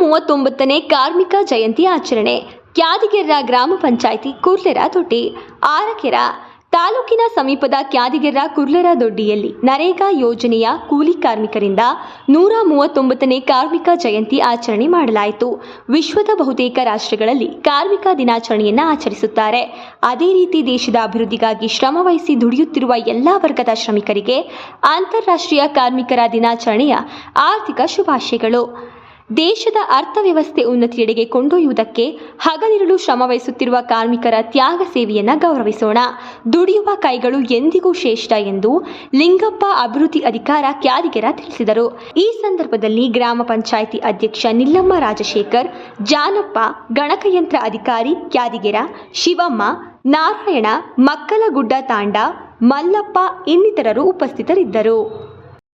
139ನೇ ಕಾರ್ಮಿಕ ಜಯಂತಿ ಆಚರಣೆ. ಕ್ಯಾದಿಗೆರ್ರ ಗ್ರಾಮ ಪಂಚಾಯಿತಿ ಕುರ್ಲೆರ ದೊಡ್ಡಿ. ಆರಕೆರ ತಾಲೂಕಿನ ಸಮೀಪದ ಕ್ಯಾದಿಗೆರ್ರ ಕುರ್ಲೆರ ದೊಡ್ಡಿಯಲ್ಲಿ ನರೇಗಾ ಯೋಜನೆಯ ಕೂಲಿ ಕಾರ್ಮಿಕರಿಂದ 139ನೇ ಕಾರ್ಮಿಕ ಜಯಂತಿ ಆಚರಣೆ ಮಾಡಲಾಯಿತು. ವಿಶ್ವದ ಬಹುತೇಕ ರಾಷ್ಟ್ರಗಳಲ್ಲಿ ಕಾರ್ಮಿಕ ದಿನಾಚರಣೆಯನ್ನು ಆಚರಿಸುತ್ತಾರೆ. ಅದೇ ರೀತಿ ದೇಶದ ಅಭಿವೃದ್ಧಿಗಾಗಿ ಶ್ರಮವಹಿಸಿ ದುಡಿಯುತ್ತಿರುವ ಎಲ್ಲಾ ವರ್ಗದ ಶ್ರಮಿಕರಿಗೆ ಅಂತಾರಾಷ್ಟ್ರೀಯ ಕಾರ್ಮಿಕರ ದಿನಾಚರಣೆಯ ಆರ್ಥಿಕ ಶುಭಾಶಯಗಳು. ದೇಶದ ಅರ್ಥವ್ಯವಸ್ಥೆ ಉನ್ನತಿಯೆಡೆಗೆ ಕೊಂಡೊಯ್ಯುವುದಕ್ಕೆ ಹಗಲಿರುಳು ಶ್ರಮವಹಿಸುತ್ತಿರುವ ಕಾರ್ಮಿಕರ ತ್ಯಾಗ ಸೇವೆಯನ್ನು ಗೌರವಿಸೋಣ. ದುಡಿಯುವ ಕೈಗಳು ಎಂದಿಗೂ ಶ್ರೇಷ್ಠ ಎಂದು ಲಿಂಗಪ್ಪ ಅಭಿವೃದ್ಧಿ ಅಧಿಕಾರ ಕ್ಯಾದಿಗೆರ ತಿಳಿಸಿದರು. ಈ ಸಂದರ್ಭದಲ್ಲಿ ಗ್ರಾಮ ಪಂಚಾಯಿತಿ ಅಧ್ಯಕ್ಷ ನಿಲ್ಲಮ್ಮ ರಾಜಶೇಖರ್, ಜಾನಪ್ಪ, ಗಣಕಯಂತ್ರ ಅಧಿಕಾರಿ ಕ್ಯಾದಿಗೆರ, ಶಿವಮ್ಮ, ನಾರಾಯಣ, ಮಕ್ಕಲಗುಡ್ಡ ತಾಂಡ, ಮಲ್ಲಪ್ಪ ಇನ್ನಿತರರು ಉಪಸ್ಥಿತರಿದ್ದರು.